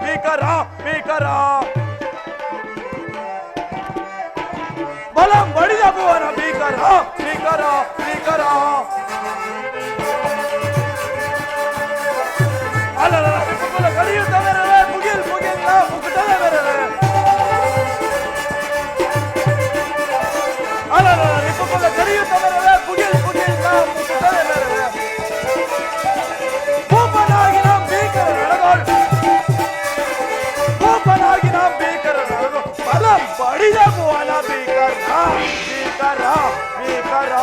ಭೀಕರ ಭೀಕರ ಬಲಂ ಬಡಿದ ಭುವನ ಭೀಕರ ಭೀಕರ ಭೀಕರ ಅಲ್ಲ ಕಡಿಯುತ್ತ ಬೇರೆ ಮುಗಿಲ್ ಮುಗಿಲ್ಲ ಮುಗಿತದ ಬೇರೆ ಅಲ್ಲ ರಿಪುಕುಲ ಕಡಿಯುತ್ತ ಬೇರೆ ಮುಗಿಲ್ ಮುಗಿಲ್ಲ ಮುಗಿತದ ಬೇರೆ ಭೂಪನಾಗಿ ನಾವು ಭೀಕರ ನಡೆದೋಳು ಭೂಪನಾಗಿ ನಾವು ಭೀಕರ ನಡೆದು ಬಲಂ ಬಡಿದ ಭುವನ ಭೀಕರ ಭೀಕರ ಭೀಕರ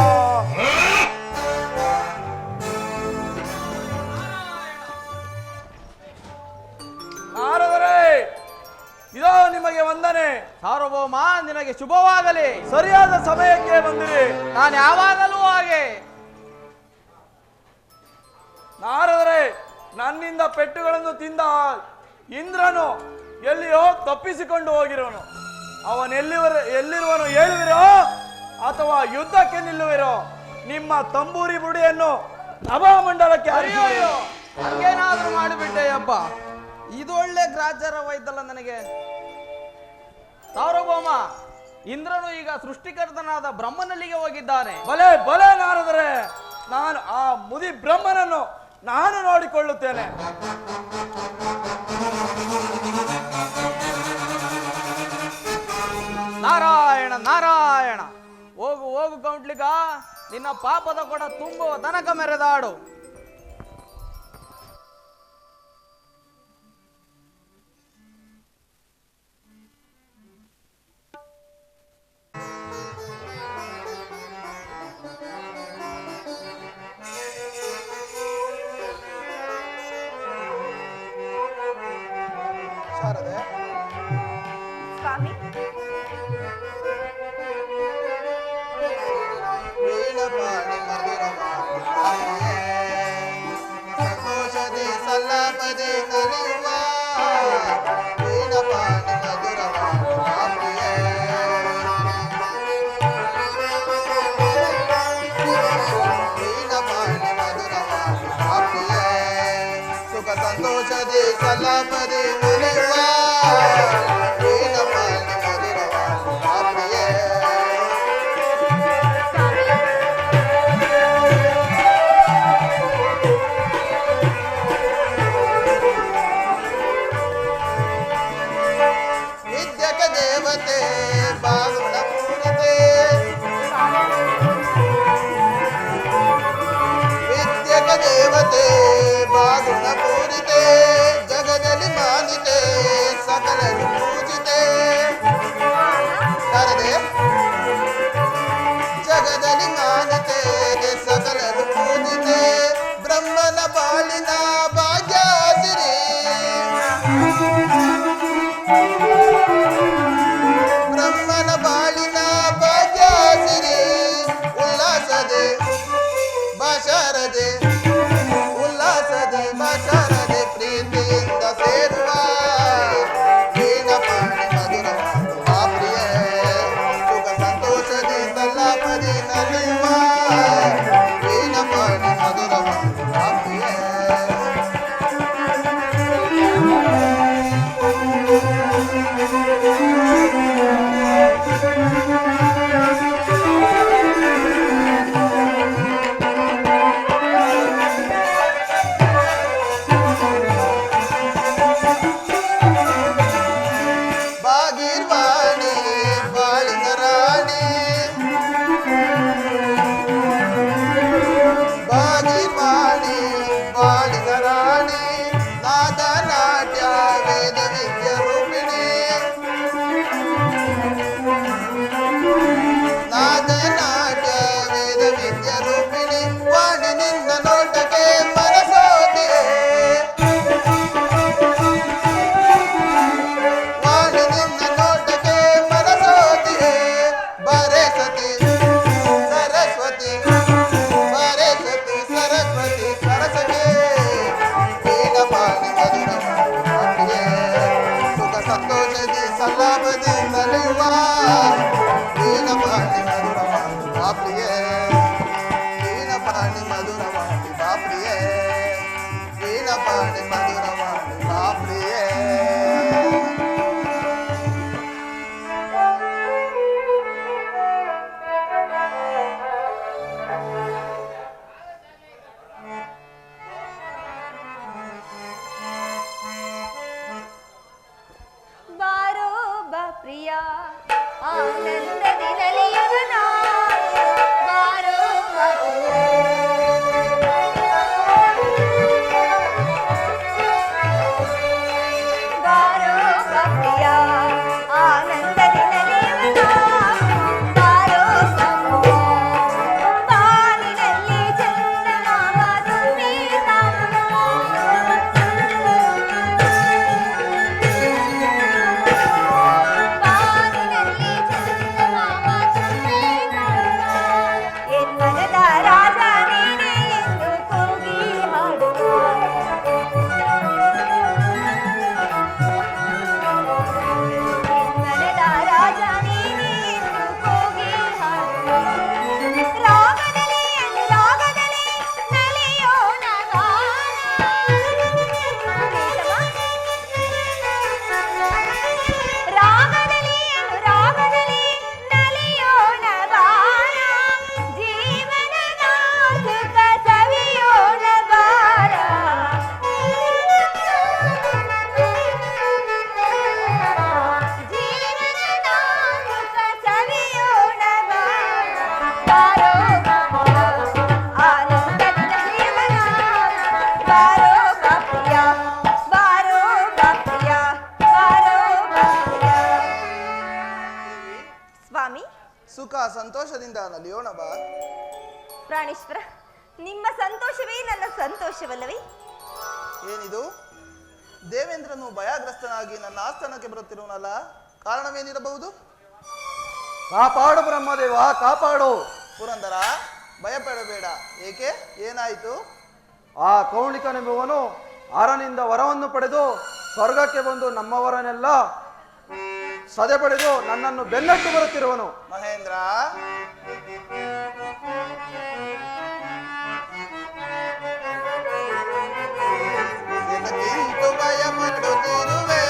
ಇದೋ ನಿಮಗೆ ವಂದನೆ. ಸಾರ್ವಭೌಮ ನಿನಗೆ ಶುಭವಾಗಲಿ. ಸರಿಯಾದ ಸಮಯಕ್ಕೆ ಬಂದಿರಿ. ನಾನು ಯಾವಾಗಲೂ ಹಾಗೆ. ನಾರದರೆ ನನ್ನಿಂದ ಪೆಟ್ಟುಗಳನ್ನು ತಿಂದ ಇಂದ್ರನು ಎಲ್ಲಿಯೋ ತಪ್ಪಿಸಿಕೊಂಡು ಹೋಗಿರೋನು. ಎಲ್ಲಿರುವನು ಹೇಳುವಿರೋ ಅಥವಾ ಯುದ್ಧಕ್ಕೆ ನಿಲ್ಲುವಿರೋ? ನಿಮ್ಮ ತಂಬೂರಿ ಬುಡಿಯನ್ನು ನಭಾಮಂಡಲಕ್ಕೆ ಅಯ್ಯೋ ಹಂಗೇನಾದ್ರೂ ಮಾಡಿಬಿಟ್ಟೆಯಪ್ಪ. ಇದು ಒಳ್ಳೆ ಗ್ರಾಚಾರವಾಯ್ತಲ್ಲ ನನಗೆ. ಸಾರ್ವಭೌಮ ಇಂದ್ರನು ಈಗ ಸೃಷ್ಟಿಕರ್ತನಾದ ಬ್ರಹ್ಮನಲ್ಲಿಗೆ ಹೋಗಿದ್ದಾನೆ. ಬಲೆ ಬಲೆ ನಾರದರೆ ನಾನು ಆ ಮುದಿ ಬ್ರಹ್ಮನನ್ನು ನಾನು ನೋಡಿಕೊಳ್ಳುತ್ತೇನೆ. ನಾರಾಯಣ ನಾರಾಯಣ. ಹೋಗು ಹೋಗು ಕೌಂಟ್ಲಿಗ, ನಿನ್ನ ಪಾಪದ ಕೊಡ ತುಂಬುವ ತನಕ ಮೆರೆದಾಡು. ಸ್ವಾಮಿ, ಸಂತೋಷದೆ ಸಲ್ಲಪದೆ ಕಲಿಯುವ ವೀಣಪಾಣಿ ಮಧುರವಾಣಿಯೇ ವೀಣಪಾಣಿ ಮಧುರವಾಣಿಯೇ ಸುಖ ಸಂತೋಷದೆ ಸಲ್ಲಪದೆ ಕಲಿಯುವ ವೀಣಪಾಣಿ ಮಧುರವಾಣಿಯೇ ದೇವತೆ ಬಾಗುಣ ಪೂರಿತೆ ಜಗದಲ್ಲಿ ಮಾನಿತೆ ಸಕಲರು ಪೂಜಿತೆ ಶಾರದೆ ಜಗದಲ್ಲಿ ಮಾನಿತೆ ಸಕಲರು ಪೂಜಿತೆ ಬ್ರಹ್ಮನ ಬಾಳಿನ ಭಾಗ್ಯಾಸಿರಿ ಬ್ರಹ್ಮನ ಬಾಳಿನ ಭಾಗ್ಯಾಸಿರಿ ಉಲ್ಲಾಸದೆ ಭಾಷಾರದೆ ಭಾಷಾರದೆ ಪ್ರೀತಿಯಿಂದ ಸೇರುವ ವೀಣಪಾಣಿ ಮಧುರವಾದ ಪ್ರಿಯೇ ಸುಖ ಸಂತೋಷದಿ ಸಲ್ಲಾಪದಿ ನಲಿಯುವ ವೀಣಪಾಣಿ ಮಧುರವಾದ ಪ್ರಿಯೇ ಸಂತೋಷದಿಂದ ನಲಿಯೋಣ ಬಾ. ಪ್ರಾಣೇಶ್ವರ, ನಿಮ್ಮ ಸಂತೋಷವೇ ನನ್ನ ಸಂತೋಷವಲ್ಲವೇ? ಏನಿದು? ದೇವೇಂದ್ರನು ಭಯಗ್ರಸ್ತನಾಗಿ ನನ್ನ ಆಸ್ಥಾನಕ್ಕೆ ಬರುತ್ತಿರುವನಲ್ಲ, ಕಾರಣವೇನಿರಬಹುದು? ಕಾಪಾಡು ಬ್ರಹ್ಮದೇವ, ಕಾಪಾಡು. ಪುರಂದರ, ಭಯಪಡಬೇಡ. ಏಕೆ? ಏನಾಯಿತು? ಆ ಕೌಳಿಕನೆಂಬುವನು ಅರನಿಂದ ವರವನ್ನು ಪಡೆದು ಸ್ವರ್ಗಕ್ಕೆ ಬಂದು ನಮ್ಮವರನ್ನೆಲ್ಲ ಸದೆ ಪಡೆದು ನನ್ನನ್ನು ಬೆನ್ನಟ್ಟು ಬರುತ್ತಿರುವನು. ಮಹೇಂದ್ರ, ಎದಕ್ಕಿಂತು ಭಯ ಮಾಡುತ್ತಿರುವೆ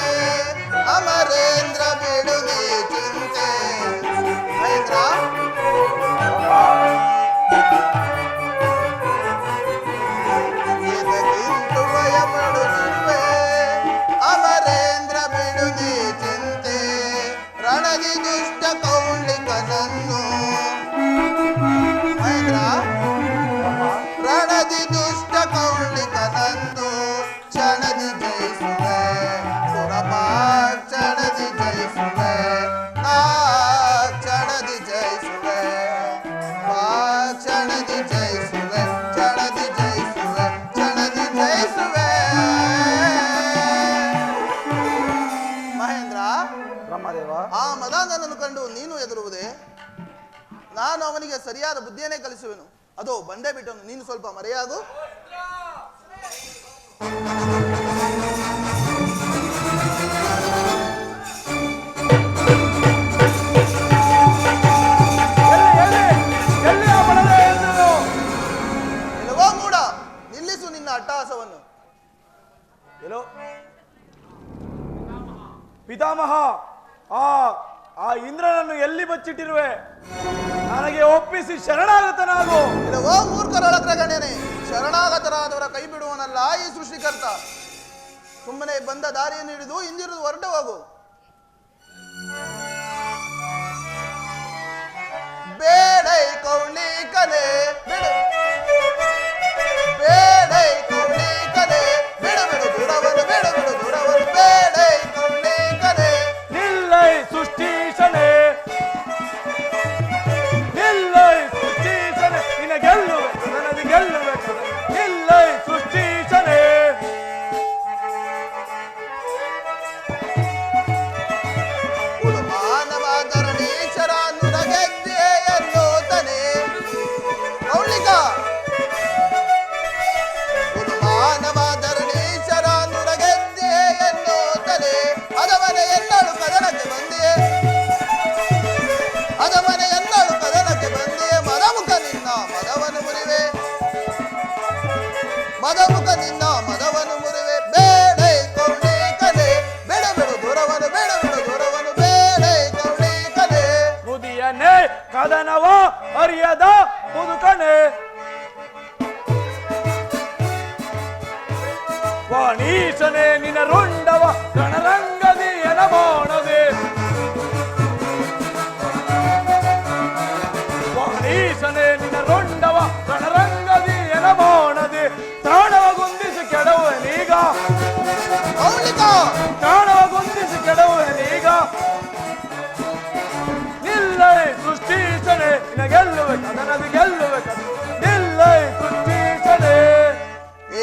ಅಮರೇಂದ್ರ, ಬಿಡುವೆ ಚಿಂತೆ. ಮಹೇಂದ್ರ, ಎದಕ್ಕಿಂತು ಭಯ ಮಾಡುತ್ತಿರುವೆ ಅಮರೇಂದ್ರ, ಬಿಡುವೆ ಚಿಂತೆ. ರಣದಿ ದುಷ್ಟ ಕೌಳಿಕನನ್ನು ಮಹೇಂದ್ರ, ರಣದಿ ದುಷ್ಟ ಕೌಳಿಕನಂದು ಕ್ಷಣದಿ ಜಯಿಸುವೆ ಸುರಪ, ಕ್ಷಣದಿ ಜಯಿಸುವೆ ಆ ಕ್ಷಣದಿ ಜಯಿಸುವೆ ಬಾ, ಕ್ಷಣದಿ ಜಯಿಸುವೆ, ಕ್ಷಣದಿ ಜಯಿಸುವೆ, ಕ್ಷಣದಿ ಜಯಿಸುವೆ. ಮಹೇಂದ್ರ, ಬ್ರಹ್ಮದೇವ, ಆ ಮದಾಂಧನನ್ನು ಕಂಡು ನೀನು ಹೆದರುವುದೇ? ನಾನು ಅವನಿಗೆ ಸರಿಯಾದ ಬುದ್ಧಿಯನ್ನೇ ಕಲಿಸುವೆನು. ಅದೋ ಬಂಡೆ ಬಿಟ್ಟನು, ನೀನು ಸ್ವಲ್ಪ ಮರೆಯಾಗು. ಎಲ್ಲಿ ಆ ಬಡವ ಎಂದನು? ಎಲ್ಲವೋ ಮೂಡ, ನಿಲ್ಲಿಸು ನಿನ್ನ ಅಟ್ಟಹಾಸವನ್ನು. ಎಲ್ಲೋ ಪಿತಾಮಹ, ಆ ಇಂದ್ರನನ್ನು ಎಲ್ಲಿ ಬಚ್ಚಿಟ್ಟಿರುವೆ? ನನಗೆ ಒಪ್ಪಿಸಿ ಶರಣಾಗತನಾಗು. ಎಲ್ಲವೋ ಮೂರ್ಖರೊಳಗ್ರಗಣನೆ, ಶರಣಾಗತರಾದವರ ಕೈ ಬಿಡುವನಲ್ಲ ಈ ಸೃಷ್ಟಿಕರ್ತ. ಸುಮ್ಮನೆ ಬಂದ ದಾರಿಯನ್ನು ಹಿಡಿದು ಹಿಂದಿರುದು ಹೊರಟು ಹೋಗು. ಬೇಡೈ ಕೌಳಿಕನೆ ಬಿಡು, ಬೇಡೈ ಕೌಳಿಕನೆ ಬಿಡು, ಬಿಡು ದೂರವನ್ನು, ಬಿಡು ಬಿಡು ದೂರವನ್ನು. ಬೇಡೈ ಕೌಳಿಕನೆ ನಿಲ್ಲೈ ಸೃಷ್ಟಿಸನೆ, ನಿಲ್ಲೈ ಸೃಷ್ಟಿಸನೆ, ನಿನ್ನ ಗೆಲ್ಲುವೆ ನನಗೆ ಗೆಲ್ಲುವೆ. ನಿಲ್ಲೈ ಸೃಷ್ಟಿಸನೆ. ಮಾನವ ಧರಣೀಶ್ವರ ನುರಗೆದ್ದೆ ಎನ್ನುತ್ತಾನೆ ಕೌಳಿಕ. ಮಾನವ ಧರಣೀಶ್ವರ ನುರಗೆದ್ದೆ ಎನ್ನುತ್ತಾನೆ. ಅದವನೆ ಎನ್ನಳು ಕದನಕ್ಕೆ ಬಂದೆ, ಅದವನೆ ಎನ್ನಳು ಕದನಕ್ಕೆ ಬಂದೆ. ಮದಮುಖ ನಿನ್ನ ಮದವನ್ನು ಮುರಿವೆ, ಮದಮುಖ ನಿನ್ನ ಮದವನ್ನು ಮುರಿವೆ. ಬೇಡೈ ಕೌಳಿಕನೆ ಬಿಡು, ಬಿಡು ದೂರವನ್ನು, ಬಿಡು ಬಿಡು ದೂರವನ್ನು. ಬೇಡೈ ಕೌಳಿಕನೆ ಮುದಿಯನೇ ಕದನವ ಅರಿಯದ ಮುದುಕನೆ, ವಾಣೀಶನೇ ನಿನ್ನ ರುಂಡವ ರಣರಂಗದಿ ಎನಬೋಣದೆ. ವಾಣೀಶನೇ ನಿನ್ನ ರುಂಡವ ರಣರಂಗದಿ ಎನಬೋಣದೆ. ತಾಣವ ಗುಂದಿಸಿ ಕೆಡವುವನೀಗ, ಕೌಳಿಕ ತಾಣವ ಗುಂದಿಸಿ ಕೆಡವುವನೀಗ. ನಿಲ್ಲೈ ಸೃಷ್ಟಿಸನೆ, ನಿನ್ನ ಗೆಲ್ಲುವೆ ಕದನದಿ ಗೆಲ್ಲುವೆ. ನಿಲ್ಲೈ ಸೃಷ್ಟಿಸನೆ.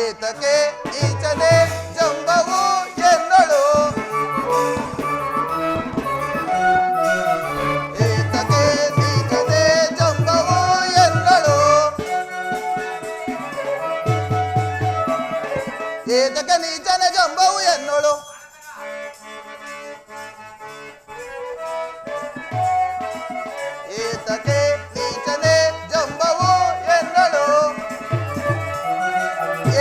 ಏತಕ್ಕೆ ಈಚನೆ ಜಂಬವು ಎನ್ನಳು, ಏತಕ್ಕೆ ಈಚನೆ ಜಂಬವು ಎನ್ನಳು. ಏತಕ್ಕೆ ನೀಚನೆ ಜಂಬವು ಎನ್ನಳು. ಏತಕ್ಕೆ ನೀಚನೆ ಜಂಬವು ಎನ್ನಳು.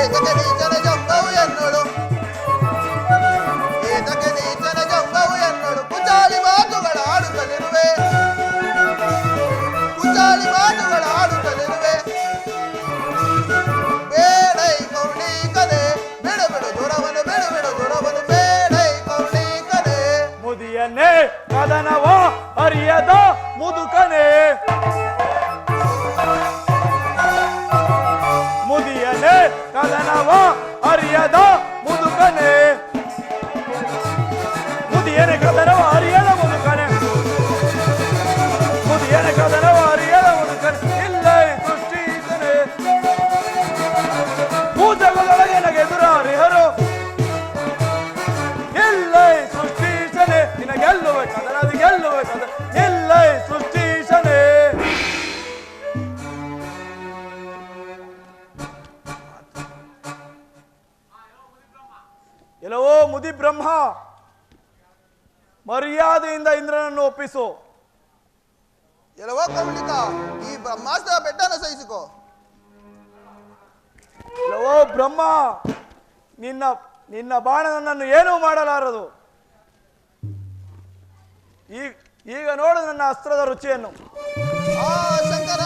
ಏತಕ್ಕೆ ನೀಚನ ಜಂಬವು ಎನ್ನಳು. ಏತಕ್ಕೆ ನೀಚನ ಜಂಬವು ಎನ್ನಳು. ಕುಚಾಲಿ ಮಾತುಗಳ ಆಡುತ್ತಲಿರುವೆ, ಕುಚಾಲಿ ಮಾತುಗಳ ಆಡುತ್ತಲಿರುವೆ. ಬೇಡೈ ಕೌಳಿಕನೆ ಬಿಡು, ಬಿಡು ದೂರವನ್ನು, ಬಿಡು ಬಿಡು ದೂರವನ್ನು. ಬೇಡೈ ಕೌಳಿಕನೆ ಮುದಿಯನ್ನೇ ಕದನವ ಅರಿಯದ ಮುದುಕನೆ, ಮುದಿಯನೇ ಕದನವ ಅರಿಯದ ಮುದುಕನೆ. ಮುದಿಯನೇ ಕದನವ ಅರಿಯದ ಮುದುಕನೆ, ಮುದಿಯನೇ ಕದನವ ಗೆಲ್ಲುವೆ ಸದಾ ನಿಲ್ಲೈ ಸೃಷ್ಟೀಶನೇ. ಎಲ್ಲವೋ ಮುದಿ ಬ್ರಹ್ಮ, ಮರ್ಯಾದೆಯಿಂದ ಇಂದ್ರನನ್ನು ಒಪ್ಪಿಸು. ಎಲ್ಲವೋ ಕಮಲಿಕ, ಈ ಬ್ರಹ್ಮಾಸ್ತ್ರ ಬೆಟ್ಟನ ಸಹಿಸಿಕೋ. ಎಲ್ಲವೋ ಬ್ರಹ್ಮ, ನಿನ್ನ ನಿನ್ನ ಬಾಣ ನನ್ನನ್ನು ಏನೂ ಮಾಡಲಾರದು. ಈಗ ನೋಡು ನನ್ನ ಅಸ್ತ್ರದ ರುಚಿಯನ್ನು. ಆ ಶಂಕರ,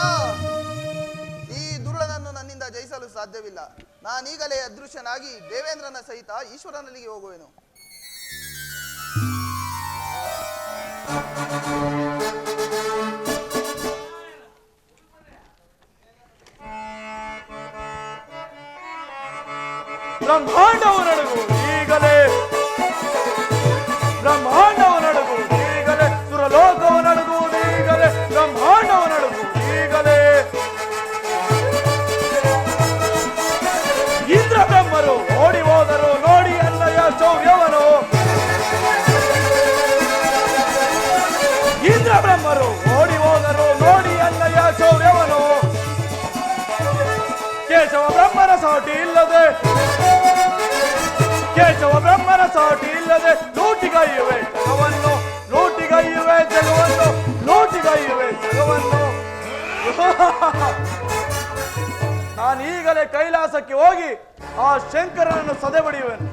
ಈ ದುರುಳನನ್ನು ನನ್ನಿಂದ ಜಯಿಸಲು ಸಾಧ್ಯವಿಲ್ಲ. ನಾನೀಗಲೇ ಅದೃಶ್ಯನಾಗಿ ದೇವೇಂದ್ರನ ಸಹಿತ ಈಶ್ವರನಲ್ಲಿಗೆ ಹೋಗುವೆನು. ಬ್ರಹ್ಮಾಂಡವು ನಡುಗುವುದು ಈಗಲೇ, ಬ್ರಹ್ಮಾಂಡವು ನಡುಗುವುದು ಈಗಲೇ, ಸುರಲೋಕವು ನಡುಗುವುದು ಈಗಲೇ, ಬ್ರಹ್ಮಾಂಡವು ನಡುಗುವುದು ಈಗಲೇ. ಇಂದ್ರ ಬ್ರಹ್ಮರು ಓಡಿ ಹೋದರು ನೋಡಿ ಅನ್ನಯ ಶೌರ್ಯವನು. ಇಂದ್ರ ಬ್ರಹ್ಮರು ಓಡಿ ಹೋದರು ನೋಡಿ ಅನ್ನಯ ಶೌರ್ಯವನು. ಕೇಶವ ಬ್ರಹ್ಮನ ಸಾಟಿ ಇಲ್ಲದೆ, ಕೇಶವ ಬ್ರಹ್ಮನ ಸಾಟಿ ಇಲ್ಲದೆ ಲೂಟಿಗೈಯುವೆ ಜಗವನ್ನು, ಲೂಟಿಗೈಯುವೆ ಜಗವನ್ನು, ಲೂಟಿಗೈಯುವೆ ಜಗವನ್ನು. ನಾನೀಗಲೇ ಕೈಲಾಸಕ್ಕೆ ಹೋಗಿ ಆ ಶಂಕರನನ್ನು ಸದೆ ಬಡಿಯುವೆನು.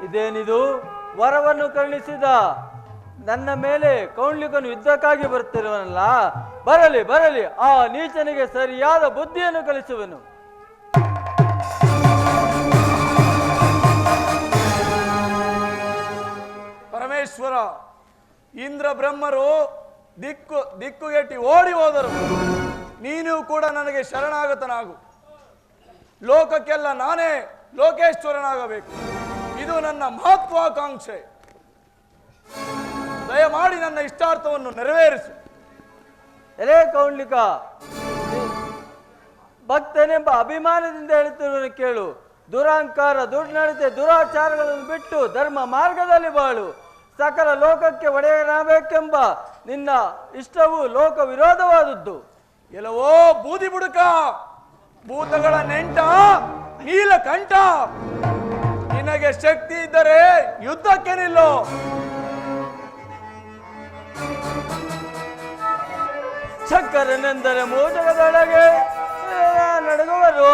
ಇದೇನಿದು? ವರವನ್ನು ಕರುಣಿಸಿದ ನನ್ನ ಮೇಲೆ ಕೌಂಡ್ಲಿಕನು ಯುದ್ಧಕ್ಕಾಗಿ ಬರುತ್ತಿರುವನಲ್ಲ. ಬರಲಿ ಬರಲಿ, ಆ ನೀಚನಿಗೆ ಸರಿಯಾದ ಬುದ್ಧಿಯನ್ನು ಕಲಿಸುವನು. ಪರಮೇಶ್ವರ, ಇಂದ್ರ ಬ್ರಹ್ಮರು ದಿಕ್ಕುಗೆಟ್ಟಿ ಓಡಿ ಹೋದರು. ನೀನು ಕೂಡ ನನಗೆ ಶರಣಾಗತನಾಗು. ಲೋಕಕ್ಕೆಲ್ಲ ನಾನೇ ಲೋಕೇಶ್ವರನಾಗಬೇಕು. ಇದು ನನ್ನ ಮಹತ್ವಾಕಾಂಕ್ಷೆ. ದಯಮಾಡಿ ನನ್ನ ಇಷ್ಟಾರ್ಥವನ್ನು ನೆರವೇರಿಸು. ಎಲೇ ಕೌಂಡ್ಲಿಕ, ಭಕ್ತನೆಂಬ ಅಭಿಮಾನದಿಂದ ಹೇಳುತ್ತಿರುವನು ಕೇಳು. ದುರಹಂಕಾರ, ದುರ್ನಡತೆ, ದುರಾಚಾರಗಳನ್ನು ಬಿಟ್ಟು ಧರ್ಮ ಮಾರ್ಗದಲ್ಲಿ ಬಾಳು. ಸಕಲ ಲೋಕಕ್ಕೆ ಒಡೆಯನಾಗಬೇಕೆಂಬ ನಿನ್ನ ಇಷ್ಟವು ಲೋಕ ವಿರೋಧವಾದದ್ದು. ಎಲ್ಲವೋ ಬೂದಿ ಬುಡುಕ, ಭೂತಗಳ ನೆಂಟ, ನೀಲಕಂಠ, ನಿನಗೆ ಶಕ್ತಿ ಇದ್ದರೆ ಯುದ್ಧಕ್ಕೆ ನಿಲ್ಲೋ. ಶಂಕರನೆಂದರೆ ಮೋದಕದೊಳಗೆ ನಡುಗುವರು.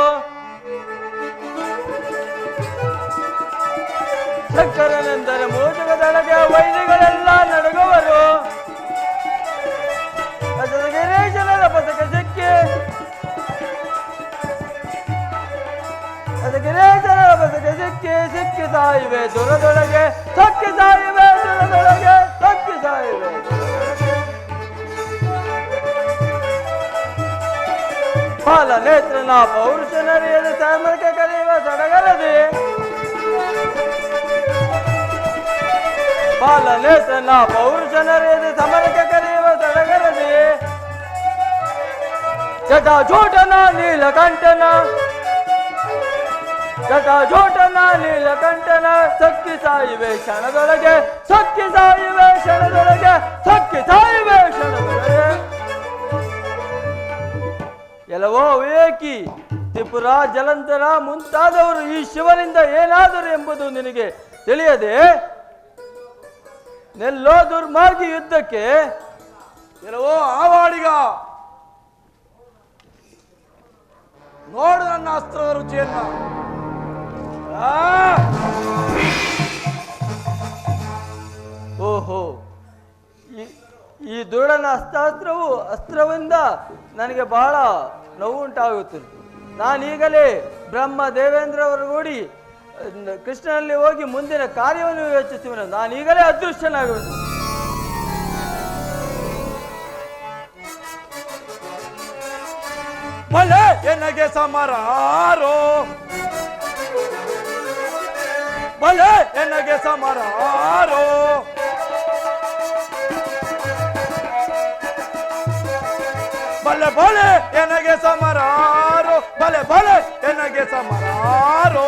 ಶಂಕರನೆಂದರೆ ಮೋದಕದೊಳಗೆ ವೈದ್ಯಗಳೆಲ್ಲ ನಡುಗುವರು. ಗಿರೀಶನ ಪದಕ ಸಿಕ್ಕಿ, ಗಿರೀಶನ ಪದಕ ಸಿಕ್ಕಿ ಸಿಕ್ಕಿ ಸಾಯಿವೆ ದುರದೊಳಗೆ, ಸಕ್ಕಿ ಸಾಯಿವೆ ದುರದೊಳಗೆ, ಸಕ್ಕಿ ಸಾಯಿವೆ. ಬಾಲ ನೇತ್ರನ ಪೌರುಷನರಿಯದ ಸಮರಕ್ಕೆ ಕರೆಯುವ ಸಡಗರದೆ, ಬಾಲ ನೇತ್ರನ ಪೌರುಷನರಿಯದ ಸಮರಕ್ಕೆ ಕರೆಯುವ ಸಡಗರದೆ. ಜಟಾಜೂಟನ ನೀಲಕಂಠನ, ಜಟಾಜೂಟನ ನೀಲಕಂಠನ, ಸಕ್ಕಿ ಸಾಯಿವೆ ಕ್ಷಣದೊಳಗೆ, ಸಕ್ಕಿ ಸಾಯಿವೆ ಕ್ಷಣದೊಳಗೆ, ಸಕ್ಕಿ ಸಾಯಿವೆ ಕ್ಷಣದೊಳಗೆ. ಎಲ್ಲವೋ ವಿವೇಕಿ, ತ್ರಿಪುರ, ಜಲಂಧರ ಮುಂತಾದವರು ಈ ಶಿವನಿಂದ ಏನಾದರು ಎಂಬುದು ನಿನಗೆ ತಿಳಿಯದೆ ನೆಲ್ಲೋ ದುರ್ಮಾರ್ಗಿ ಯುದ್ಧಕ್ಕೆ. ಎಲ್ಲವೋ ಆವಾಡಿಗ, ನೋಡು ನನ್ನ ಅಸ್ತ್ರದ ರುಚಿಯನ್ನ. ಓಹೋ, ಈ ದುರುಳನ ಅಸ್ತ್ರವಿಂದ ನನಗೆ ಬಹಳ ನೋವು ಉಂಟಾಗುತ್ತದೆ. ನಾನೀಗಲೇ ಬ್ರಹ್ಮ ದೇವೇಂದ್ರವರಗೂಡಿ ಕೃಷ್ಣನಲ್ಲಿ ಹೋಗಿ ಮುಂದಿನ ಕಾರ್ಯವನ್ನು ಯೋಚಿಸುವೆನು. ನಾನೀಗಲೇ ಅದೃಶ್ಯನಾಗುವೆನು. ಮಲೆ ಎನಗೆ ಸಮರಾರೋ, ಬಲೆ ಎನಗೆ ಸಮರಾರೋ ಬಲೆ ಬಲೆ ಎನಗೆ ಸಮರಾರೋ ಬಲೆ ಬಲೆ ಎನಗೆ ಸಮರಾರೋ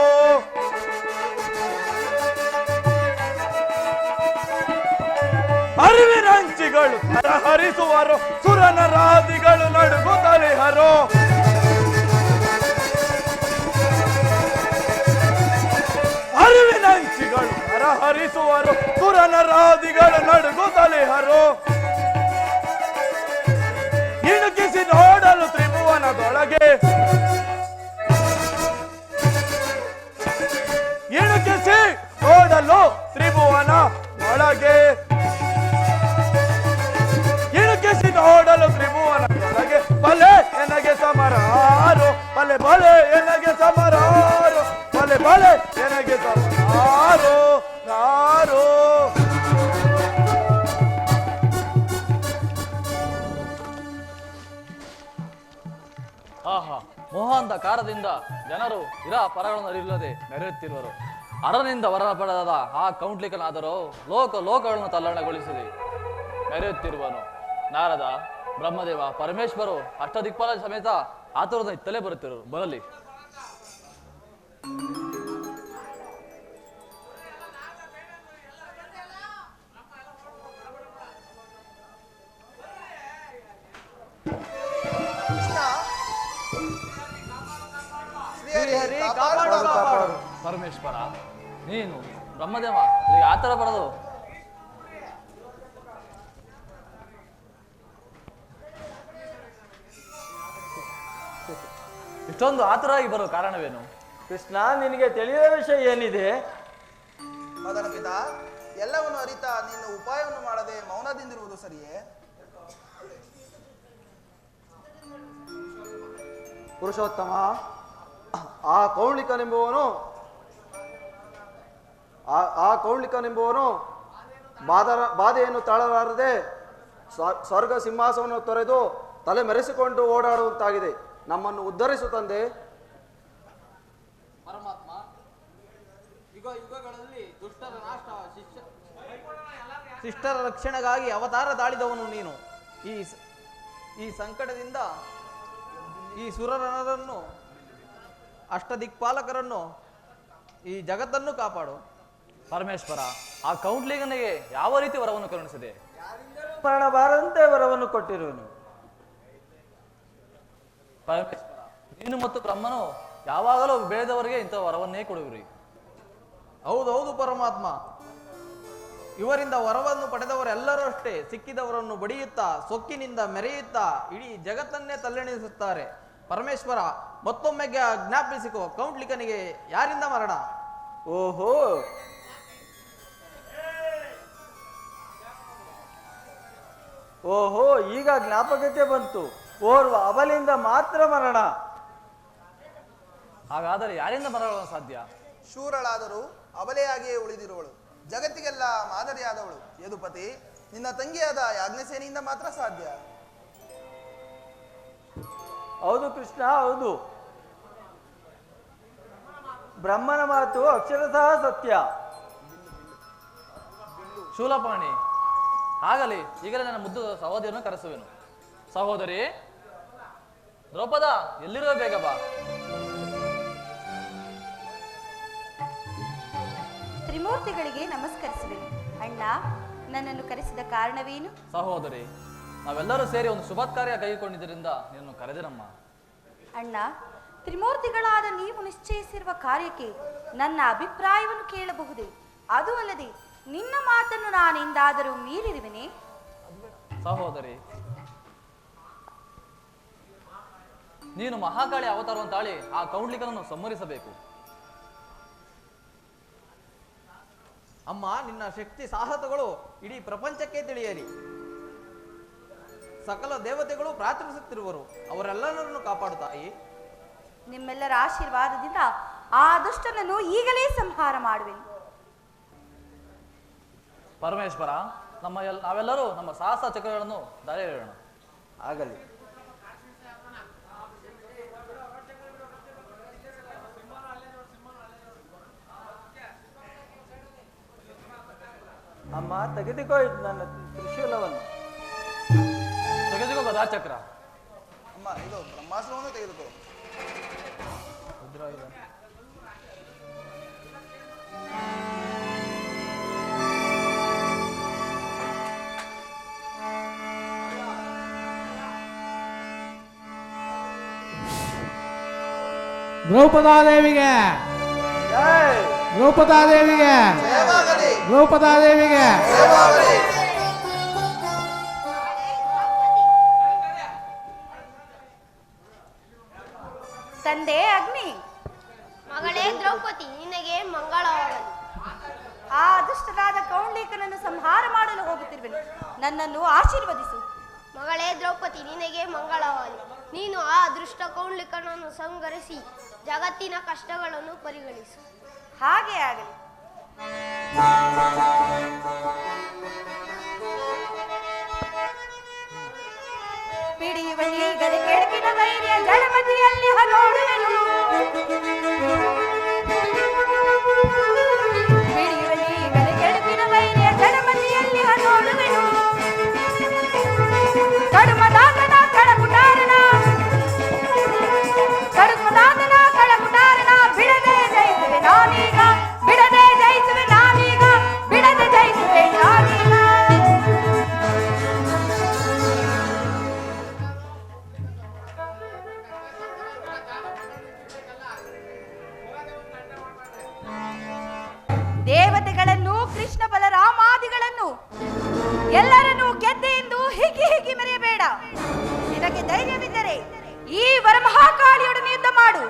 ಅರಿವಿನಂಚಿಗಳು ಹರಿಸುವರು ಸುರನರಾದಿಗಳು ನಡುಗುತ್ತಲಿಹರೋ ಅರಿವಿನಂಚಿಗಳು ಹರಿಸುವರು ಸುರನರಾದಿಗಳು ನಡುಗುತ್ತಲಿಹರೋ ಇಣುಕಿಸಿ ನೋಡಲು ತ್ರಿಭುವನದೊಳಗೆ ಇಣುಕಿಸಿ ನೋಡಲು ತ್ರಿಭುವನ ಒಳಗೆ ಇಣುಕಿಸಿ ನೋಡಲು ತ್ರಿಭುವನದೊಳಗೆ ಬಲೆ ಎನಗೆ ಸಮರಾರೋ ಬಲೆ ಬಲೆ ಎನಗೆ ಸಮರಾರೋ ಬಲೆ ಬಲೆ ಎನಗೆ ಸಮರಾರೋ ರಾರೋ ಆಹಾ ಮೋಹಾಂಧಕಾರದಿಂದ ಜನರು ಇರ ಪರಗಳನ್ನು ಅರಿವಿಲ್ಲದೆ ಮೆರೆಯುತ್ತಿರುವರು. ಅರನಿಂದ ವರ ಪಡೆದ ಆ ಕೌಂಟ್ಲಿಕನಾದರೂ ಲೋಕಗಳನ್ನು ತಲ್ಲಣಗೊಳಿಸದೆ ಮೆರೆಯುತ್ತಿರುವನು. ನಾರದ, ಬ್ರಹ್ಮದೇವ, ಪರಮೇಶ್ವರು ಅಷ್ಟದಿಕ್ಪಾಲ ಸಮೇತ ಆತುರದ ಇತ್ತಲೇ ಬರಲಿ. ಶ್ರೀಹರಿ ಕಾಪಾಡು ಕಾಪಾಡು. ಪರಮೇಶ್ವರ, ನೀನು ಬ್ರಹ್ಮದೇವ ನಿನಗೆ ಆತರ ಬರದು. ಇಷ್ಟೊಂದು ಆತುರಾಗಿ ಬರೋ ಕಾರಣವೇನು? ಕೃಷ್ಣ, ನಿನಗೆ ತಿಳಿಯುವ ವಿಷಯ ಏನಿದೆ? ಮದನ ಪಿತ, ಎಲ್ಲವನ್ನು ಅರಿತ ನೀನು ಉಪಾಯವನ್ನು ಮಾಡದೆ ಮೌನದಿಂದಿರುವುದು ಸರಿಯೇ? ಪುರುಷೋತ್ತಮ, ಆ ಕೌಳಿಕನೆಂಬುವನು ಬಾಧೆಯನ್ನು ತಾಳಲಾರದೆ ಸ್ವರ್ಗ ಸಿಂಹಾಸವನ್ನು ತೊರೆದು ತಲೆ ಮೆರೆಸಿಕೊಂಡು ಓಡಾಡುವಂತಾಗಿದೆ. ನಮ್ಮನ್ನು ಉದ್ಧರಿಸು ತಂದೆ. ಪರಮಾತ್ಮ, ಯುಗಗಳಲ್ಲಿ ದುಷ್ಟರ ನಾಶ ಶಿಷ್ಟರ ರಕ್ಷಣೆಗಾಗಿ ಅವತಾರ ತಾಳಿದವನು ನೀನು. ಈ ಸಂಕಟದಿಂದ ಈ ಸುರರನ್ನು, ಅಷ್ಟದಿಕ್ಪಾಲಕರನ್ನು, ಈ ಜಗತ್ತನ್ನು ಕಾಪಾಡು. ಪರಮೇಶ್ವರ, ಆ ಕೌಂಟ್ಲಿಗನಿಗೆ ಯಾವ ರೀತಿ ವರವನ್ನು ಕರುಣಿಸಿದೆ? ಮರಣ ಬಾರದಂತೆ ವರವನ್ನು ಕೊಟ್ಟಿರುವನು. ಪರಮೇಶ್ವರ, ನೀನು ಮತ್ತು ಬ್ರಹ್ಮನು ಯಾವಾಗಲೂ ಬೆಳೆದವರಿಗೆ ಇಂಥ ವರವನ್ನೇ ಕೊಡುವಿರಿ. ಹೌದೌದು ಪರಮಾತ್ಮ, ಇವರಿಂದ ವರವನ್ನು ಪಡೆದವರೆಲ್ಲರೂ ಅಷ್ಟೇ ಸಿಕ್ಕಿದವರನ್ನು ಬಡಿಯುತ್ತಾ ಸೊಕ್ಕಿನಿಂದ ಮೆರೆಯುತ್ತಾ ಇಡೀ ಜಗತ್ತನ್ನೇ ತಲ್ಲಣಿಸುತ್ತಾರೆ. ಪರಮೇಶ್ವರ, ಮತ್ತೊಮ್ಮೆ ಜ್ಞಾಪಿಸಿಕೋ, ಕೌಂಟ್ಲಿಕನಿಗೆ ಯಾರಿಂದ ಮರಣ? ಓಹೋ, ಓಹೋ, ಈಗ ಜ್ಞಾಪಕಕ್ಕೆ ಬಂತು. ಓರ್ವ ಅಬಲಿಂದ ಮಾತ್ರ ಮರಣ. ಹಾಗಾದರೆ ಯಾರಿಂದ ಮರಣ ಸಾಧ್ಯ? ಶೂರಳಾದರೂ ಅಬಲೆಯಾಗಿಯೇ ಉಳಿದಿರುವಳು, ಜಗತ್ತಿಗೆಲ್ಲ ಮಾದರಿಯಾದವಳು ಯದುಪತಿ, ನಿನ್ನ ತಂಗಿಯಾದ ಯಾಜ್ಞಸೇನಿಯಿಂದ ಮಾತ್ರ ಸಾಧ್ಯ. ಹೌದು ಕೃಷ್ಣ, ಹೌದು. ಬ್ರಹ್ಮನ ಮಾತು ಅಕ್ಷರಶಃ ಸತ್ಯ. ಶೂಲಪಾಣಿ, ಆಗಲಿ, ಈಗಲೇ ನನ್ನ ಮುದ್ದು ಸಹೋದರಿಯನ್ನು ಕರೆಸುವೆನು. ಸಹೋದರಿ ದ್ರೌಪದ, ಎಲ್ಲಿರುವ ಬೇಗ ಬಾ. ತ್ರಿಮೂರ್ತಿಗಳಿಗೆ ನಮಸ್ಕರಿಸುವೆನು. ಅಣ್ಣ, ನನ್ನನ್ನು ಕರೆಸಿದ ಕಾರಣವೇನು? ಸಹೋದರಿ, ನಾವೆಲ್ಲರೂ ಸೇರಿ ಒಂದು ಶುಭ ಕಾರ್ಯ ಕೈಗೊಂಡಿದ್ದರಿಂದ ನಿನ್ನನ್ನು ಕರೆದೆನಮ್ಮ. ಅಣ್ಣ, ತ್ರಿಮೂರ್ತಿಗಳಾದ ನೀವು ನಿಶ್ಚಯಿಸಿರುವ ಕಾರ್ಯಕ್ಕೆ ನನ್ನ ಅಭಿಪ್ರಾಯವನ್ನು ಕೇಳಬಹುದೇ? ಅದು ಅಲ್ಲದೆ ನಿನ್ನ ಮಾತನ್ನು ನಾನೆಂದಾದರೂ ಮೀರಿರುವೆನೆ? ಸಹೋದರಿ, ನೀನು ಮಹಾಕಾಳಿ ಅವತಾರವನ್ನು ತಾಳಿ ಆ ಕೌಂಡ್ಲಿಕನನ್ನು ಸಂಹರಿಸಬೇಕು. ಅಮ್ಮ, ನಿನ್ನ ಶಕ್ತಿ ಸಾಹಸಗಳು ಇಡೀ ಪ್ರಪಂಚಕ್ಕೆ ತಿಳಿಯಲಿ. ಸಕಲ ದೇವತೆಗಳು ಪ್ರಾರ್ಥಿಸುತ್ತಿರುವರು, ಅವರೆಲ್ಲರನ್ನು ಕಾಪಾಡು ತಾಯಿ. ನಿಮ್ಮೆಲ್ಲರ ಆಶೀರ್ವಾದದಿಂದ ಆ ದುಷ್ಟನನ್ನು ಈಗಲೇ ಸಂಹಾರ ಮಾಡುವೆನು. ಪರಮೇಶ್ವರ, ನಾವೆಲ್ಲರೂ ನಮ್ಮ ಸಾಹಸ ಚಕ್ರಗಳನ್ನು ದಾರಿ ಎಳೆಯೋಣ. ಆಗಲಿ. ಅಮ್ಮ ತೆಗೆದುಕೋ ಇದು ನನ್ನ ತ್ರಿಶೂಲವನ್ನು. ತೆಗೆದುಕೋ ಗದಾಚಕ್ರ. ಅಮ್ಮ ಇದು ಬ್ರಹ್ಮಾಸ್ತ್ರವನ್ನು ತೆಗೆದುಕೋ. ರುದ್ರಾಯುಧ. ದ್ರೌಪದಾದೇವಿಗೆ ಜೈ. ದ್ರೌಪದಾದೇವಿಗೆ ಜಯವಾಗಲಿ, ದ್ರೌಪದಾದೇವಿಗೆ ಜಯವಾಗಲಿ. ತಂದೆ ಅಗ್ನಿ, ಮಗಳೇ ದ್ರೌಪದಿ ನಿನಗೆ ಮಂಗಳವಾಗಲಿ. ಆ ದುಷ್ಟನಾದ ಕೌಂಡ್ಲಿಕನನ್ನು ಸಂಹಾರ ಮಾಡಲು ಹೋಗುತ್ತಿರುವೆನು, ನನ್ನನ್ನು ಆಶೀರ್ವದಿಸು. ಮಗಳೇ ದ್ರೌಪದಿ ನಿನಗೆ ಮಂಗಳವಾಗಲಿ. ನೀನು ಆ ಅದೃಷ್ಟ ಕೌಂಡ್ಲಿಕನನ್ನು ಸಂಹರಿಸಿ ಜಗತ್ತಿನ ಕಷ್ಟಗಳನ್ನು ಪರಿಗಣಿಸು. ಹಾಗೆ ಆಗಲಿ. ಪಿಡಿಯುವನೀಗಲೇ ಕೆಳಗಿನ ವೈರ್ಯ ಜಲಮತಿಯಲ್ಲಿ ನೋಡುವೆನು. ಪಿಡಿಯುವನೀಗಲೇ ಕೆಳಗಿನ ವೈರ್ಯ ಜಲಮತಿಯಲ್ಲಿ ನೋಡುವೆನು. ಕಡುಮದಾತನ ಕಳಕುಟಾರನ, ಕಡುಮದಾತನ ಕಳಕುಟಾರನ ಬಿಡದೆ ಜಯಿಸುವೆ ನಾನೀಗ, ಬಿಡದೆ ಜಯಿಸುವೆ ನಾನೀಗ, ಬಿಡದೆ ಜಯಿಸುವೆ ನಾನೀಗ. ದೇವತೆಗಳನ್ನು, ಕೃಷ್ಣ ಬಲರಾಮಾದಿಗಳನ್ನು ಎಲ್ಲರನ್ನೂ ಗೆದ್ದೆ ಎಂದು ಹಿಗ್ಗಿ ಹಿಗ್ಗಿ ಮೆರೆಯಬೇಡ. ನಿನಗೆ ಧೈರ್ಯವಿದ್ದರೆ ಈ ವರಮಹಾಕಾಳಿಯೊಡನೆ ಯುದ್ಧ ಮಾಡು.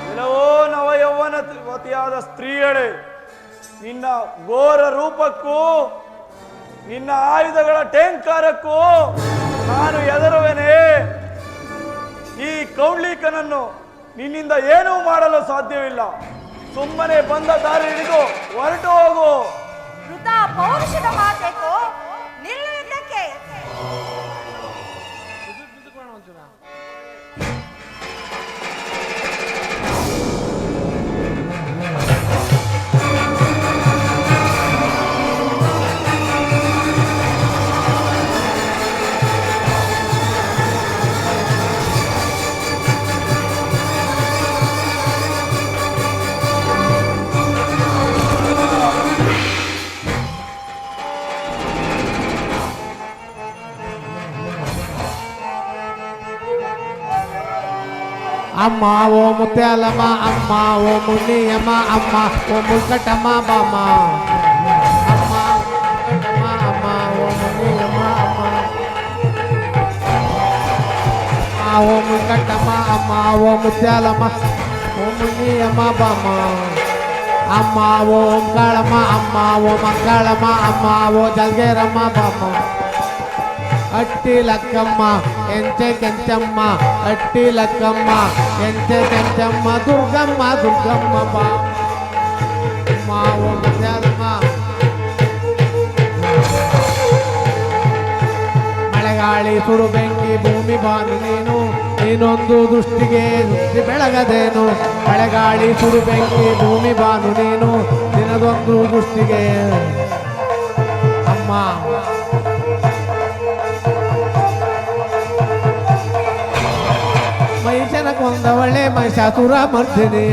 ಇಲ್ಲವೋ ನವಯೌವನವತಿಯಾದ ಸ್ತ್ರೀಯಳೆ, ನಿನ್ನ ಘೋರ ರೂಪಕ್ಕೂ ನಿನ್ನ ಆಯುಧಗಳ ಟೇಂಕಾರಕ್ಕೂ ನಾನು ಎದರುವೆನೆ. ಈ ಕೌಂಡ್ಲಿಕನನ್ನು ನಿನ್ನಿಂದ ಏನೂ ಮಾಡಲು ಸಾಧ್ಯವಿಲ್ಲ. ಸುಮ್ಮನೆ ಬಂದ ದಾರಿ ಹಿಡಿದು ಹೊರಟು ಹೋಗು. ವೃತ ಪೌರುಷದ ಮಾತೇಕೋ, ನಿಲ್ಲುವುದಕ್ಕೆ. ಅಮ್ಮ ಓ ಮುತ್ಯಾಲಮ್ಮ, ಅಮ್ಮ ಓ ಮುನಿಯಮ್ಮ, ಅಮ್ಮ ಓ ಮುಲ್ಕಟಮ್ಮ ಬಾಮ, ಅಮ್ಮ ಮುಲ್ಕಟಮ್ಮ, ಅಮ್ಮ ಓ ಮುನಿಯಮ್ಮ, ಅಮ್ಮ ಓ ಮುಲ್ಕಟಮ್ಮ, ಅಮ್ಮ ಓ ಮುತ್ಯಾಲಮ್ಮ, ಓ ಮುನಿಯಮ್ಮ ಬಾಮ, ಅಮ್ಮ ಓ ಓಂಕಾಳಮ್ಮ, ಅಮ್ಮ ಓ ಮಂಗಳಮ್ಮ, ಅಮ್ಮ ಓ ಜಲ್ಗೇರಮ್ಮ ಬಾಮ, ಅಟ್ಟಿ ಲಕ್ಕಮ್ಮ ಎಂಚೆ ಕೆಂಚಮ್ಮ, ಅಟ್ಟಿ ಲಕ್ಕಮ್ಮ ಎಂಚೆ ಕೆಂಚಮ್ಮ, ದುರ್ಗಮ್ಮ ದುರ್ಗಮ್ಮ ಬಾ ಮಾವು ಮಧ್ಯಾಹ್ನಮ್ಮ. ಮಳೆಗಾಳಿ ಸುಡು ಬೆಂಕಿ ಭೂಮಿ ಬಾನು ನೀನು, ನೀನೊಂದು ದೃಷ್ಟಿಗೆ ದೃಷ್ಟಿ ಬೆಳಗದೇನು. ಮಳೆಗಾಳಿ ಸುಡು ಬೆಂಕಿ ಭೂಮಿ ಬಾನು ನೀನು, ನಿನದೊಂದು ದೃಷ್ಟಿಗೆ ಅಮ್ಮ. ಮಹಿಷನ ಕೊಂದವಳೆ ಮಹಿಷಾಸುರ ಮರ್ದಿನಿ,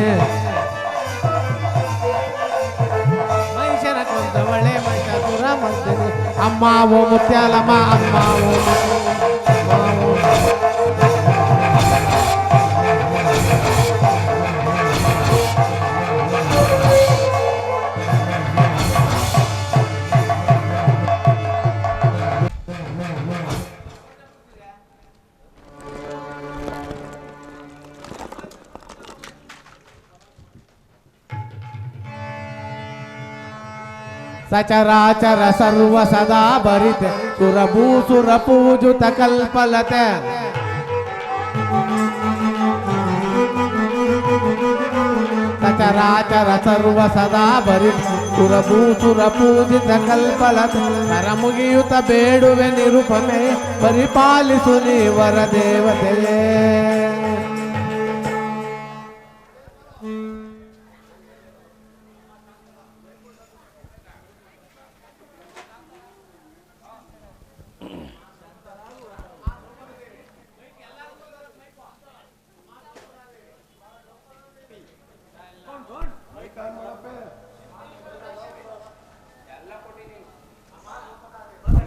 ಮಹಿಷನ ಕೊಂದವಳೆ ಮಹಿಷಾಸುರ ಮರ್ದಿನಿ, ಅಮ್ಮ ಓ ಮುತ್ಯಾಲಮ್ಮ, ಅಮ್ಮ ಓ ಸಚರಾಚರ ಸರ್ವ ಸದಾ ಭರಿತೆ ಸುರಭೂಸುರ ಪೂಜುತ ಕಲ್ಪಲತೆ. ಸಚರಾಚರ ಸರ್ವ ಸದಾ ಭರಿತೆ ಸುರಭೂಸುರ ಪೂಜಿತ ಕಲ್ಪಲತೆ. ಕರ ಮುಗಿಯುತ ಬೇಡುವೆ ನಿರುಪಮೆ, ಪರಿಪಾಲಿಸು ನೀ ವರ ದೇವತೆಯೇ.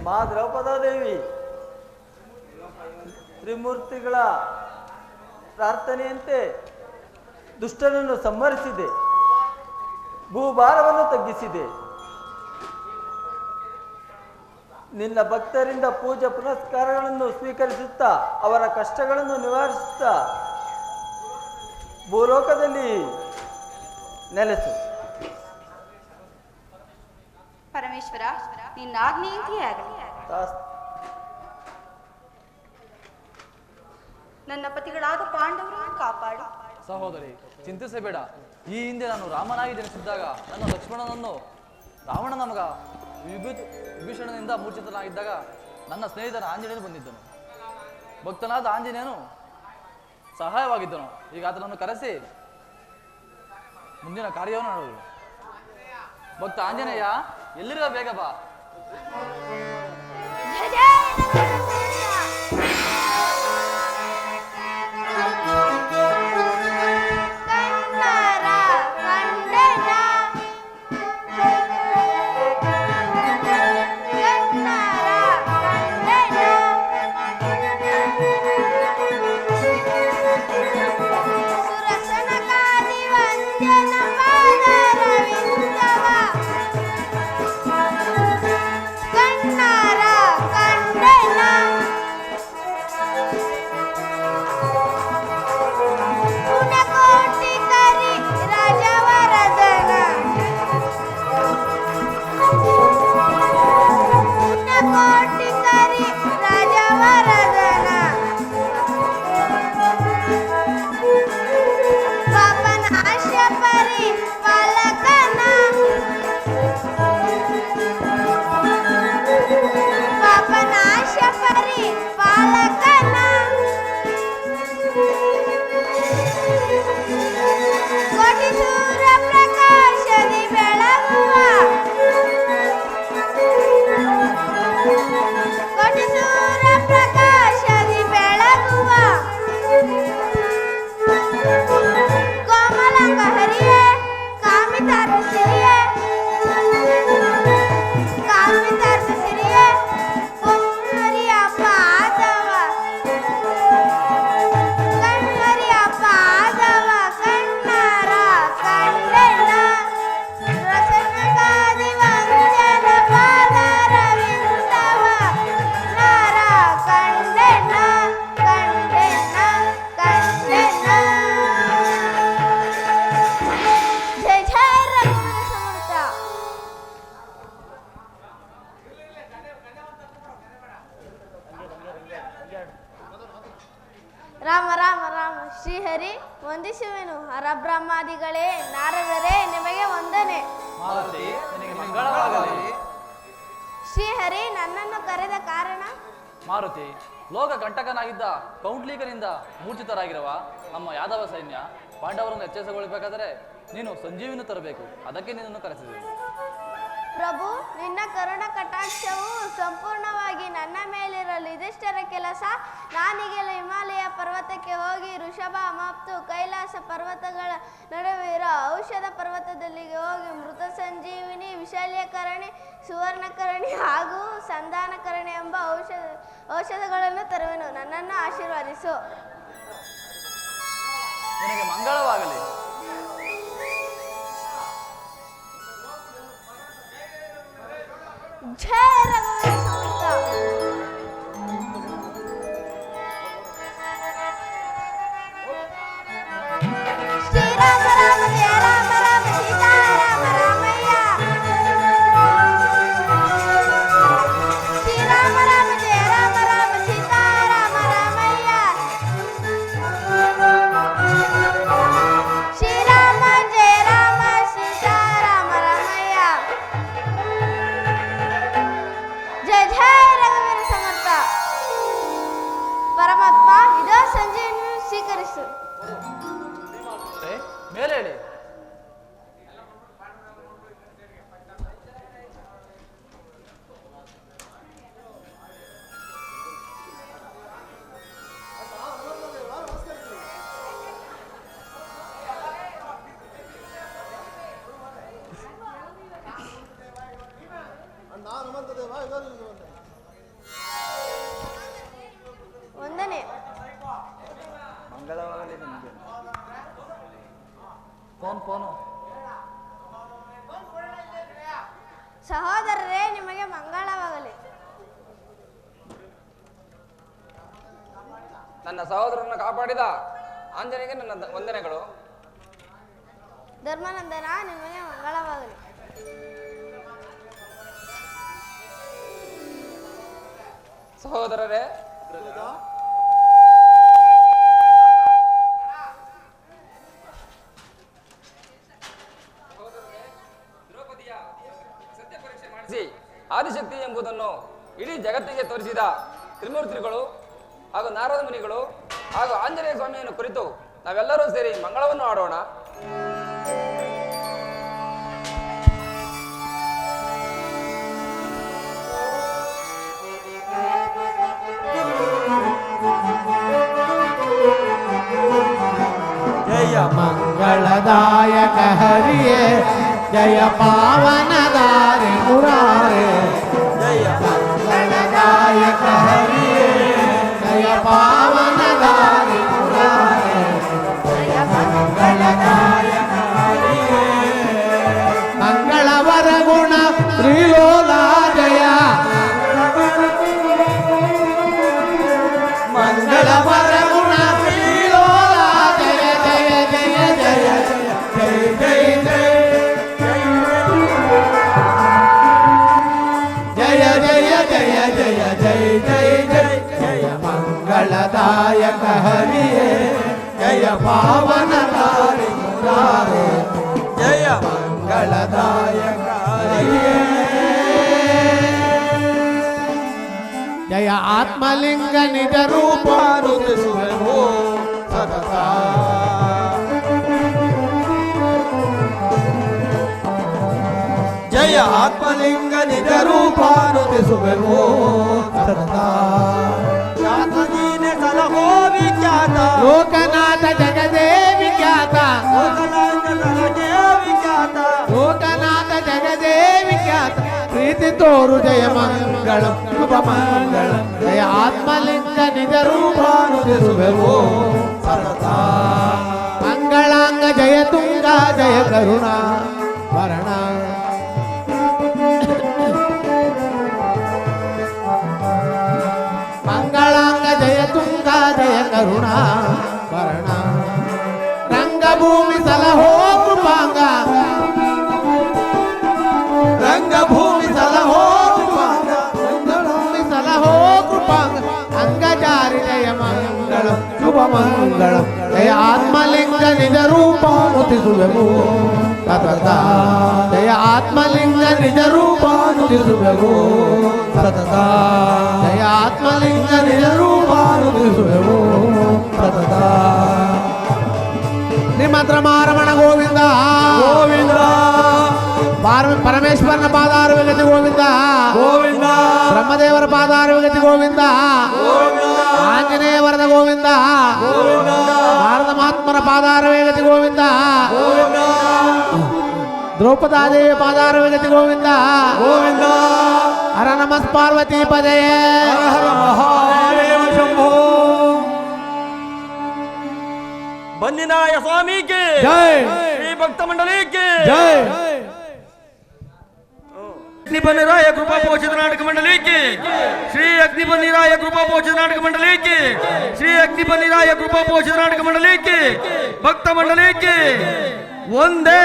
ಮಾ ದ್ರೌಪದಾದೇವಿ ತ್ರಿಮೂರ್ತಿಗಳ ಪ್ರಾರ್ಥನೆಯಂತೆ ದುಷ್ಟನನ್ನು ಸಂಹರಿಸಿದೆ, ಭೂಭಾರವನ್ನು ತಗ್ಗಿಸಿದೆ. ನಿನ್ನ ಭಕ್ತರಿಂದ ಪೂಜೆ ಪುನಸ್ಕಾರಗಳನ್ನು ಸ್ವೀಕರಿಸುತ್ತಾ ಅವರ ಕಷ್ಟಗಳನ್ನು ನಿವಾರಿಸುತ್ತಾ ಭೂಲೋಕದಲ್ಲಿ ನೆಲೆಸು. ಪರಮೇಶ್ವರ, ನಿನ್ನ ಆಜ್ಞೆಯಂತೆಯೇ ಆಗಲಿ. ನನ್ನ ಪತಿಗಳಾದ ಪಾಂಡವರನ್ನು ಕಾಪಾಡು. ಸಹೋದರಿ, ಚಿಂತಿಸಬೇಡ. ಈ ಹಿಂದೆ ನಾನು ರಾಮನಾಗಿ ಜನಿಸಿದ್ದಾಗ ನನ್ನ ಲಕ್ಷ್ಮಣನನ್ನು ರಾವಣನ ಮಗ ವಿಭೀಷಣನಿಂದ ಮೂರ್ಛಿತನಾಗಿದ್ದಾಗ ನನ್ನ ಸ್ನೇಹಿತನ ಆಂಜನೇಯನು ಬಂದಿದ್ದನು. ಭಕ್ತನಾದ ಆಂಜನೇಯನು ಸಹಾಯವಾಗಿದ್ದನು. ಈಗ ಆತನನ್ನು ಕರೆಸಿ ಮುಂದಿನ ಕಾರ್ಯವನ್ನು ಮಾಡುವುದು. ಭಕ್ತ ಆಂಜನೇಯ, ಎಲ್ಲಿರುವ ಬೇಗ ಬಾ. ರಾಮ ರಾಮ ರಾಮ ಶ್ರೀಹರಿ ವಂದಿಸುವೆನು. ಹರಬ್ರಹ್ಮಾದಿಗಳೇ, ನಾರದರೇ, ನಿಮಗೆ ವಂದನೆ. ಶ್ರೀಹರಿ ನನ್ನನ್ನು ಕರೆದ ಕಾರಣ? ಮಾರುತಿ, ಲೋಕ ಕಂಟಕನಾಗಿದ್ದ ಕೌಂಡ್ಲಿಕನಿಂದ ಮೂರ್ಛಿತರಾಗಿರುವ ನಮ್ಮ ಯಾದವ ಸೈನ್ಯ ಪಾಂಡವರನ್ನು ಎಚ್ಚರಿಸಗೊಳ್ಳಬೇಕಾದರೆ ನೀನು ಸಂಜೀವಿನ ತರಬೇಕು. ಅದಕ್ಕೆ ನಿನ್ನನ್ನು ಕರೆಸಿದೆ. ಪ್ರಭು, ನಿನ್ನ ಕರುಣ ಕಟಾಕ್ಷವು ಸಂಪೂರ್ಣವಾಗಿ ನನ್ನ ಮೇಲಿರಲು ಇದಿಷ್ಟರ ಕೆಲಸ. ನಾನೀಗೆಲ್ಲ ಹಿಮಾಲಯ ಪರ್ವತಕ್ಕೆ ಹೋಗಿ ಋಷಭ ಮತ್ತು ಕೈಲಾಸ ಪರ್ವತಗಳ ನಡುವೆ ಇರೋ ಔಷಧ ಪರ್ವತದಲ್ಲಿಗೆ ಹೋಗಿ ಮೃತ ಸಂಜೀವಿನಿ, ವಿಶಲ್ಯಕರಣಿ, ಸುವರ್ಣಕರಣಿ ಹಾಗೂ ಸಂಧಾನಕರಣಿ ಎಂಬ ಔಷಧಗಳನ್ನು ತರುವೆನು. ನನ್ನನ್ನು ಆಶೀರ್ವದಿಸು. ನಿನಗೆ ಮಂಗಳವಾಗಲಿ. ಜಯ ರಘುವೀರ ಸಮರ್ಥ. ಶ್ರೀರಾಮ ರಾಮ ಜಯ ರಾಮ ರಾಮ ಸೀತಾರಾಮ ರಾಮಯ್ಯ. ಶ್ರೀರಾಮ ರಾಮ ಜಯ ರಾಮ ರಾಮ ಸೀತಾರಾಮ ರಾಮಯ್ಯ. ಶ್ರೀರಾಮ ಜಯ ರಾಮ ಸೀತಾರಾಮ ರಾಮಯ್ಯ. ಜಯ ಜಯ ರಘುವೀರ ಸಮರ್ಥ. ಪರಮಾತ್ಮ, ಇದೋ ಸಂಜೀವಿನಿ ಸ್ವೀಕರಿಸು. ಮೇಲೆ ಹೇಳಿ. ಅಣ್ಣ ಹನುಮಂತ ದೇವ, ಎಲ್ಲರೂ ಬಂದೆ. ನನ್ನ ಸಹೋದರರನ್ನು ಕಾಪಾಡಿದ ಆಂಜನೇಯನಿಗೆ ನನ್ನ ವಂದನೆಗಳು. ಧರ್ಮಾನಂದನ ನಿಮಗೆ ಮಂಗಳವಾಗಲಿ. ಸಹೋದರರೇ, ದ್ರೌಪದಿಯ ಸತ್ಯ ಪರೀಕ್ಷೆ ಮಾಡಿಸಿ ಆದಿಶಕ್ತಿ ಎಂಬುದನ್ನು ಇಡೀ ಜಗತ್ತಿಗೆ ತೋರಿಸಿದ ತ್ರಿಮೂರ್ತಿಗಳು ಹಾಗೂ ನಾರದ ಮುನಿಗಳು ಹಾಗೂ ಆಂಜನೇಯ ಸ್ವಾಮಿಯನ್ನು ಕುರಿತು ನಾವೆಲ್ಲರೂ ಸೇರಿ ಮಂಗಳವನ್ನು ಆಡೋಣ. ಜಯ ಮಂಗಳದಾಯಕ ಹರಿಯೇ ಜಯ ಪಾವನದಾರಿ ಮುರಾರೇ ಜಯ ಮಂಗಳದಾಯಕ ಹರಿಯೇ ಜಯ ಪಾವನದಾರಿ ಮುರಾರೇ ಜಯ ಮಂಗಳದಾಯಕ ಹರಿಯೇ ಮಂಗಳವರ ಗುಣ ತ್ರಿಲೋಲ ಜಯ ಮಂಗಳವರ ಗುಣ ತ್ರಿಲೋಲ ಜಯ ಜಯ ಜಯ ಜಯ ಜಯ ಜಯ ಜಯ ಜಯ ಜಯ ಜಯ ಜಯ ಮಂಗಳದಾಯಕ ಹರಿಯೇ ಜಯ ಪಾವನದಾರಿ ಮುರಾರೇ ಜಯ ಮಂಗಳದಾಯಕ ಹರಿಯೇ ಜಯ ಆತ್ಮಲಿಂಗ ನಿಜ ರೂಪ ರುದಿಸುವೆವು ಸತತ ಜಯ ಆತ್ಮಲಿಂಗ ನಿಜ ರೂಪ ರುದಿಸುವೆವು ಸತತ ನೀನೆ ಸಲಹೋ ವಿಖ್ಯಾತ ಲೋಕನಾಥ ಜಗದೇವಿ ಖ್ಯಾತ ಲೋಕನಾಥ ಜಗದೇವಿ ಖ್ಯಾತ ಪ್ರೀತಿ ತೋರು ಜಯ ಮಂಗಳಂ ಶುಭ ಮಂಗಳಂ ಜಯ ಆತ್ಮಲಿಂಗ ನಿಜ ರೂಪ ನುಡಿಸುವೆವು ಸತತ ಮಂಗಳಾಂಗ ಜಯ ತುಂಗ ಜಯ ಕರುಣ ವರಣ ಮಂಗಳಾಂಗ ಜಯ ತುಂಗ ಜಯ ಕರುಣ ವರಣ ರಂಗಭೂಮಿ ಸಲಹೋ ಕೃಪಾಂಗ ರಂಗಭೂಮಿ ಸಲಹೋ ಕೃಪಾಂಗ ರಂಗಭೂಮಿ ಸಲಹೋ ಕೃಪಾಂಗ ಅಂಗಚಾರಿ ಜಯ ಮಂಗಳಂ ಶುಭ ಮಂಗಳಂ ಜಯ ಆತ್ಮಲಿಂಗ ನಿಜ ರೂಪ ನುತಿಸುವೆವು ಸತತ ಜಯ ಆತ್ಮಲಿಂಗ ನಿಜ ರೂಪ ನುತಿಸುವೆವು ಸತತ ಜಯ ಆತ್ಮಲಿಂಗ ನಿಜ ರೂಪ ನುತಿಸುವೆವು ಸತತ ಶ್ರೀಮಂತ್ರ ಮಾರಮಣ ಗೋವಿಂದ ಗೋವಿಂದ ಪರಮೇಶ್ವರನ ಪಾದಾರವಿಗತಿ ಗೋವಿಂದ ಗೋವಿಂದ ಬ್ರಹ್ಮದೇವರ ಪಾದಾರವಿಗತಿ ಗೋವಿಂದ ಆಂಜನೇಯ ವರದ ಗೋವಿಂದ ನಾರದ ಮಹಾತ್ಮರ ಪಾದಾರವಿಗತಿ ಗೋವಿಂದ ದ್ರೌಪದಾದೇವಿ ಪಾದಾರವಿಗತಿ ಗೋವಿಂದ ಗೋವಿಂದ ಹರ ನಮಃ ಪಾರ್ವತಿ ಪದಯೇ ಹರ ಮಹಾದೇವ ಶಂಭೋ बंदीनाय स्वामी के जय श्री भक्त मंडली के जय अग्निबंधराय कृपा पोषित नाटक मंडली के श्री अग्निबंधराय कृपा पोषित नाटक मंडली के श्री अग्निबंधराय कृपा पोषित नाटक मंडली के भक्त मंडली के वंदे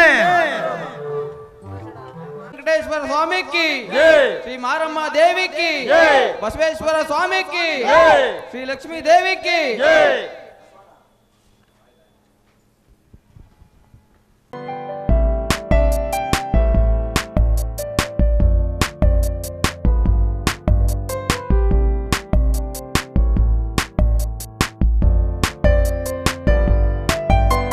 वेंकटेश्वर स्वामी की जय श्री मारम्मा देवी की जय बसवेश्वर स्वामी की जय श्री लक्ष्मी देवी की जय